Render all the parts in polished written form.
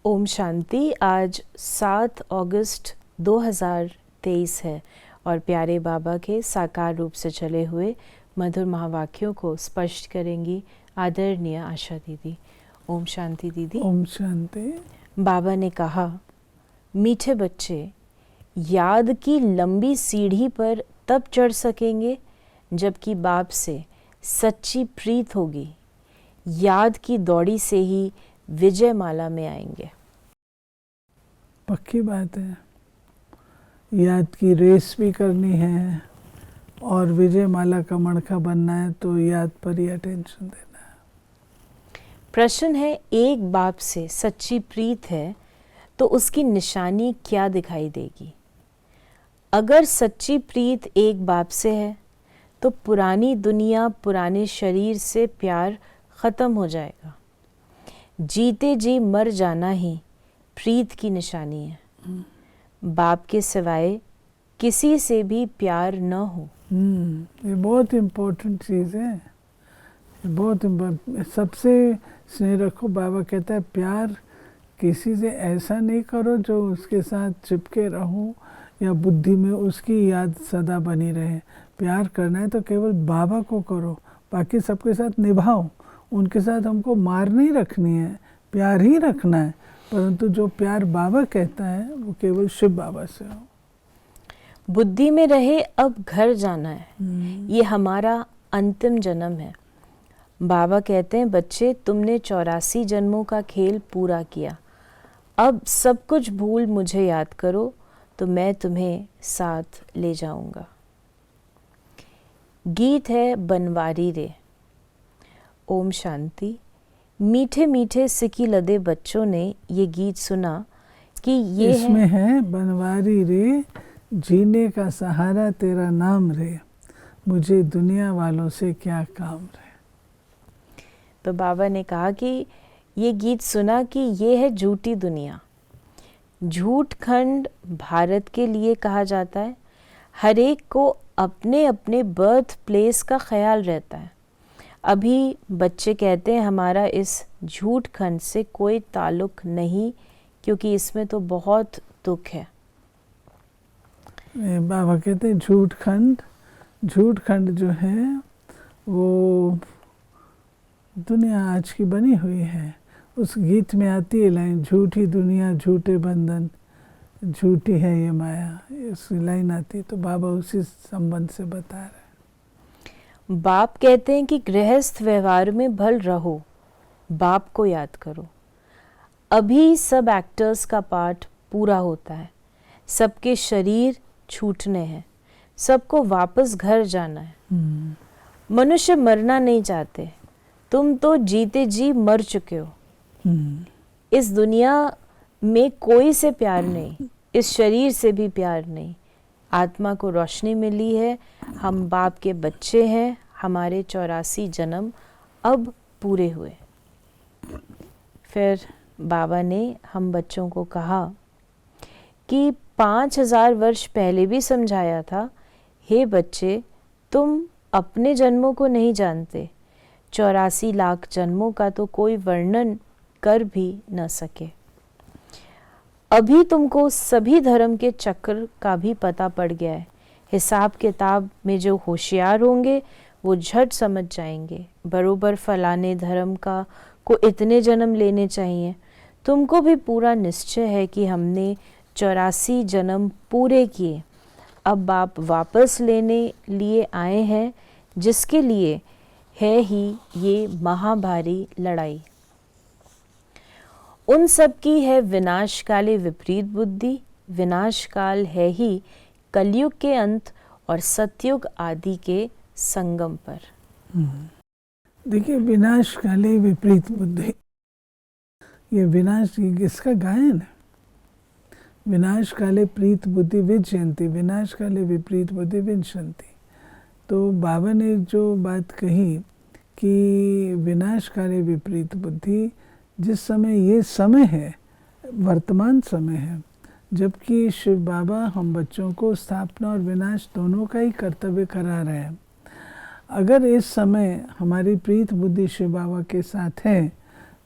ओम शांति। आज 7 अगस्त 2023 है और प्यारे बाबा के साकार रूप से चले हुए मधुर महावाक्यों को स्पष्ट करेंगी आदरणीय आशा दीदी। ओम शांति दीदी। ओम शांति। बाबा ने कहा, मीठे बच्चे याद की लंबी सीढ़ी पर तब चढ़ सकेंगे जबकि बाप से सच्ची प्रीत होगी। याद की दौड़ी से ही विजय माला में आएंगे। पक्की बात है, याद की रेस भी करनी है और विजय माला का मणका बनना है तो याद पर ही अटेंशन देना है। प्रश्न है, एक बाप से सच्ची प्रीत है तो उसकी निशानी क्या दिखाई देगी? अगर सच्ची प्रीत एक बाप से है तो पुरानी दुनिया, पुराने शरीर से प्यार खत्म हो जाएगा। जीते जी मर जाना ही प्रीत की निशानी है। बाप के सिवाय किसी से भी प्यार न हो। ये बहुत इम्पोर्टेंट चीज़ है, बहुत इम्पोर्टेंट। सबसे स्नेह रखो। बाबा कहता है प्यार किसी से ऐसा नहीं करो जो उसके साथ चिपके रहो या बुद्धि में उसकी याद सदा बनी रहे। प्यार करना है तो केवल बाबा को करो, बाकी सबके साथ निभाओ। उनके साथ हमको मार नहीं रखनी है, प्यार ही रखना है। परंतु जो प्यार बाबा कहता है वो केवल शिव बाबा से हो। बुद्धि में रहे अब घर जाना है, ये हमारा अंतिम जन्म है। बाबा कहते हैं, बच्चे तुमने 84 जन्मों का खेल पूरा किया, अब सब कुछ भूल मुझे याद करो तो मैं तुम्हें साथ ले जाऊंगा। गीत है बनवारी रे। ओम शांति। मीठे मीठे सिकी लदे बच्चों ने ये गीत सुना कि ये इसमें है बनवारी रे, जीने का सहारा तेरा नाम रे, मुझे दुनिया वालों से क्या काम रे। तो बाबा ने कहा कि ये गीत सुना कि ये है झूठी दुनिया। झूठ खंड भारत के लिए कहा जाता है। हर एक को अपने अपने बर्थ प्लेस का ख्याल रहता है। अभी बच्चे कहते हैं हमारा इस झूठ खंड से कोई ताल्लुक नहीं, क्योंकि इसमें तो बहुत दुख है। बाबा कहते हैं झूठ खंड जो है वो दुनिया आज की बनी हुई है। उस गीत में आती है लाइन, झूठी दुनिया झूठे बंधन, झूठी है ये माया। इस लाइन आती है तो बाबा उसी संबंध से बता रहे हैं। बाप कहते हैं कि गृहस्थ व्यवहार में भल रहो, बाप को याद करो। अभी सब एक्टर्स का पार्ट पूरा होता है, सबके शरीर छूटने हैं, सबको वापस घर जाना है। मनुष्य मरना नहीं चाहते, तुम तो जीते जी मर चुके हो। इस दुनिया में कोई से प्यार नहीं, इस शरीर से भी प्यार नहीं। आत्मा को रोशनी मिली है, हम बाप के बच्चे हैं, हमारे 84 जन्म अब पूरे हुए। फिर बाबा ने हम बच्चों को कहा कि 5000 वर्ष पहले भी समझाया था, हे बच्चे तुम अपने जन्मों को नहीं जानते, 84 लाख जन्मों का तो कोई वर्णन कर भी न सके। अभी तुमको सभी धर्म के चक्र का भी पता पड़ गया है। हिसाब किताब में जो होशियार होंगे वो झट समझ जाएंगे, बरोबर फलाने धर्म का को इतने जन्म लेने चाहिए। तुमको भी पूरा निश्चय है कि हमने 84 जन्म पूरे किए, अब बाप वापस लेने लिए आए हैं, जिसके लिए है ही ये महाभारी लड़ाई। उन सब की है विनाश काले विपरीत बुद्धि। विनाश काल है ही कलयुग के अंत और सतयुग आदि के संगम पर। देखिए, विनाश काले विपरीत बुद्धि, ये विनाश किसका गायन है? विनाश काले प्रीत बुद्धि विजयंती, विनाश काले विपरीत बुद्धि विनशंति। तो बाबा ने जो बात कही कि विनाश काले विपरीत बुद्धि, जिस समय ये समय है, वर्तमान समय है, जबकि शिव बाबा हम बच्चों को स्थापना और विनाश दोनों का ही कर्तव्य करा रहे हैं। अगर इस समय हमारी प्रीत बुद्धि शिव बाबा के साथ है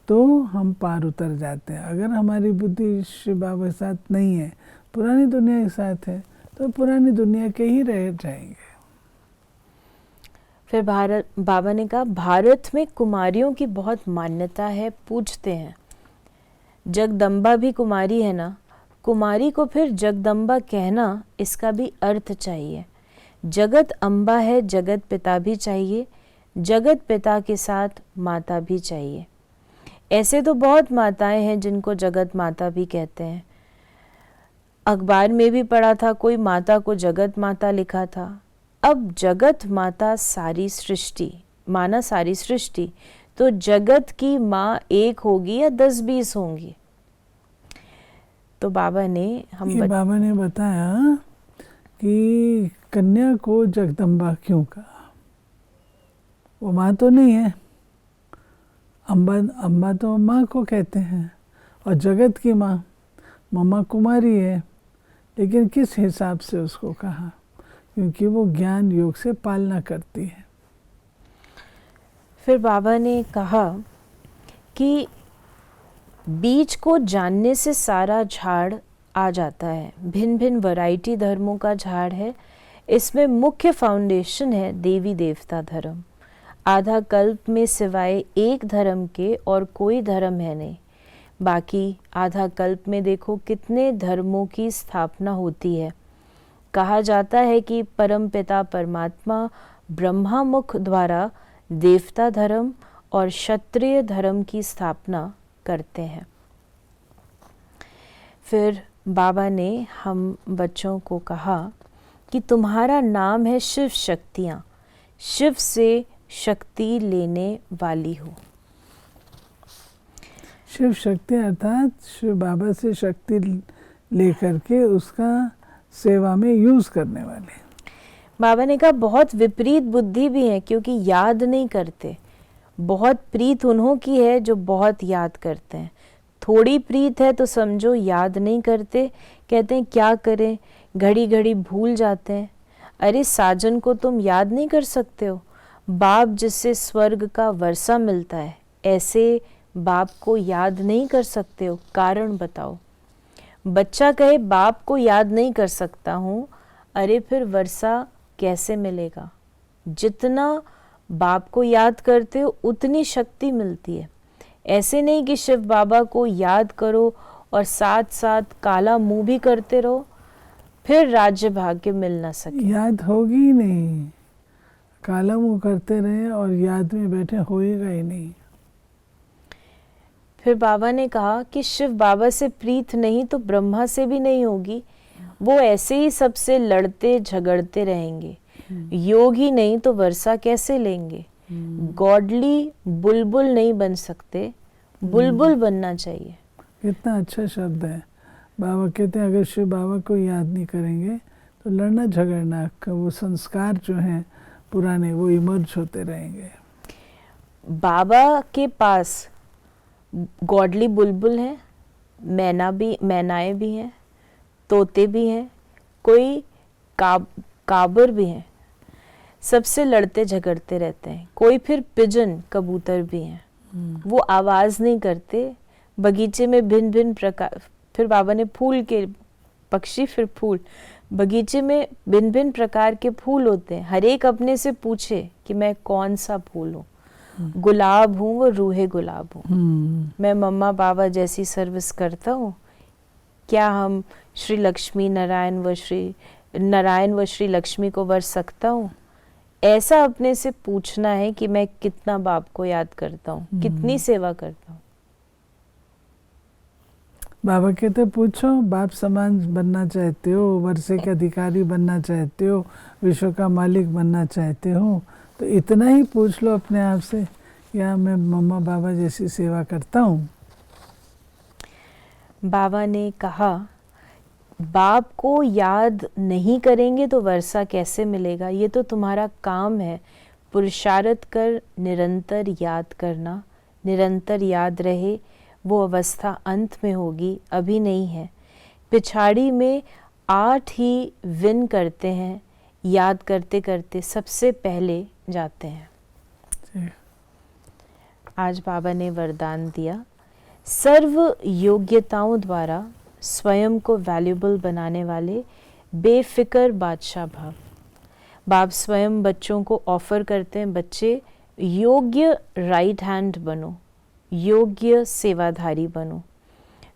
तो हम पार उतर जाते हैं। अगर हमारी बुद्धि शिव बाबा के साथ नहीं है, पुरानी दुनिया के साथ है, तो पुरानी दुनिया के ही रह जाएंगे। फिर बाबा ने कहा, भारत में कुमारियों की बहुत मान्यता है, पूछते हैं। जगदम्बा भी कुमारी है ना, कुमारी को फिर जगदम्बा कहना, इसका भी अर्थ चाहिए। जगत अम्बा है, जगत पिता भी चाहिए, जगत पिता के साथ माता भी चाहिए। ऐसे तो बहुत माताएं हैं जिनको जगत माता भी कहते हैं। अखबार में भी पढ़ा था, कोई माता को जगत माता लिखा था। अब जगत माता सारी सृष्टि, माना सारी सृष्टि, तो जगत की माँ एक होगी या 10-20 होंगी? तो बाबा ने बाबा ने बताया कि कन्या को जगदम्बा क्यों कहा। वो माँ तो नहीं है, अम्बा तो माँ को कहते हैं, और जगत की माँ मम्मा कुमारी है। लेकिन किस हिसाब से उसको कहा? क्योंकि वो ज्ञान योग से पालना करती है। फिर बाबा ने कहा कि बीज को जानने से सारा झाड़ आ जाता है। भिन्न भिन्न वैरायटी धर्मों का झाड़ है। इसमें मुख्य फाउंडेशन है देवी देवता धर्म। आधा कल्प में सिवाय एक धर्म के और कोई धर्म है नहीं। बाकी आधा कल्प में देखो कितने धर्मों की स्थापना होती है। कहा जाता है कि परम पिता परमात्मा ब्रह्मा मुख द्वारा देवता धर्म और क्षत्रिय धर्म की स्थापना करते हैं। फिर बाबा ने हम बच्चों को कहा कि तुम्हारा नाम है शिव शक्तियाँ, शिव से शक्ति लेने वाली हो। शिव शक्ति अर्थात शिव बाबा से शक्ति लेकर के उसका सेवा में यूज करने वाले। बाबा ने कहा बहुत विपरीत बुद्धि भी है, क्योंकि याद नहीं करते। बहुत प्रीत उन्हों की है जो बहुत याद करते हैं। थोड़ी प्रीत है तो समझो याद नहीं करते, कहते हैं क्या करें, घड़ी घड़ी भूल जाते हैं। अरे साजन को तुम याद नहीं कर सकते हो? बाप जिससे स्वर्ग का वर्षा मिलता है, ऐसे बाप को याद नहीं कर सकते हो? कारण बताओ। बच्चा कहे बाप को याद नहीं कर सकता हूँ, अरे फिर वर्षा कैसे मिलेगा? जितना बाप को याद करते हो उतनी शक्ति मिलती है। ऐसे नहीं कि शिव बाबा को याद करो और साथ साथ काला मुंह भी करते रहो, फिर राज्य भाग्य मिल ना सके। याद होगी ही नहीं। काला मुंह करते रहे और याद में बैठे होएगा ही नहीं। फिर बाबा ने कहा कि शिव बाबा से प्रीत नहीं तो ब्रह्मा से भी नहीं होगी। वो ऐसे ही सबसे लड़ते झगड़ते रहेंगे। योग ही नहीं तो वर्षा कैसे लेंगे? गॉडली बुलबुल नहीं बन सकते, बुलबुल बनना चाहिए। कितना अच्छा शब्द है। बाबा कहते हैं अगर शिव बाबा को याद नहीं करेंगे तो लड़ना झगड़ना का वो संस्कार जो हैं पुराने वो इमर्ज होते रहेंगे। बाबा के पास गॉडली बुलबुल हैं, मैनाएं भी हैं, तोते भी हैं, कोई काबर भी हैं। सबसे लड़ते झगड़ते रहते हैं। कोई फिर पिजन कबूतर भी हैं, वो आवाज़ नहीं करते। बगीचे में भिन्न भिन्न प्रकार, फिर बाबा ने फूल के पक्षी, फिर फूल, बगीचे में भिन्न भिन्न प्रकार के फूल होते हैं। हर एक अपने से पूछे कि मैं कौन सा फूल हूँ। गुलाब हूँ, वो रूहे गुलाब हूँ। मैं मम्मा बाबा जैसी सर्विस करता हूँ। क्या हम श्री लक्ष्मी नारायण व श्री लक्ष्मी को वर सकता हूँ? ऐसा अपने से पूछना है कि मैं कितना बाप को याद करता हूँ, कितनी सेवा करता हूँ। बाबा कहते पूछो बाप समान बनना चाहते हो, वर्षे के अधिकारी बनना चाहते हो, विश्व का मालिक बनना चाहते हो, तो इतना ही पूछ लो अपने आप से, या मैं मम्मा बाबा जैसी सेवा करता हूँ। बाबा ने कहा बाप को याद नहीं करेंगे तो वर्षा कैसे मिलेगा? ये तो तुम्हारा काम है। पुरुषार्थ कर निरंतर याद करना, निरंतर याद रहे। वो अवस्था अंत में होगी, अभी नहीं है। पिछाड़ी में 8 ही विन करते हैं, याद करते करते सबसे पहले जाते हैं। जी। आज बाबा ने वरदान दिया, सर्व योग्यताओं द्वारा स्वयं को वैल्यूबल बनाने वाले बेफिक्र बादशाह भाव। बाप स्वयं बच्चों को ऑफर करते हैं, बच्चे योग्य राइट हैंड बनो, योग्य सेवाधारी बनो।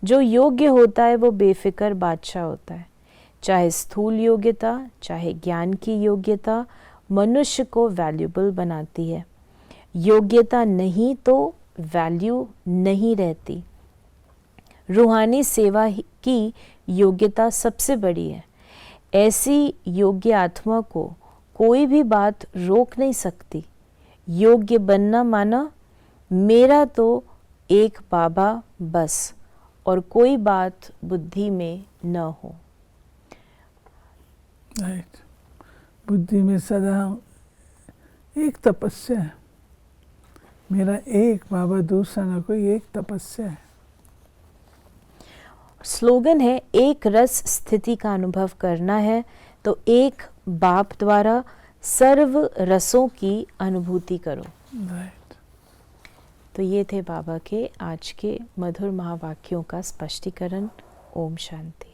जो योग्य होता है वो बेफिक्र बादशाह होता है। चाहे स्थूल योग्यता, चाहे ज्ञान की योग्यता मनुष्य को वैल्यूबल बनाती है। योग्यता नहीं तो वैल्यू नहीं रहती। रूहानी सेवा की योग्यता सबसे बड़ी है। ऐसी योग्य आत्मा को कोई भी बात रोक नहीं सकती। योग्य बनना माना मेरा तो एक बाबा बस, और कोई बात बुद्धि में न हो। राइट। बुद्धि में सदा एक तपस्या है, मेरा एक बाबा, दूसरा ना कोई, एक तपस्या है। स्लोगन है, एक रस स्थिति का अनुभव करना है तो एक बाप द्वारा सर्व रसों की अनुभूति करो। राइट। तो ये थे बाबा के आज के मधुर महावाक्यों का स्पष्टीकरण। ओम शांति।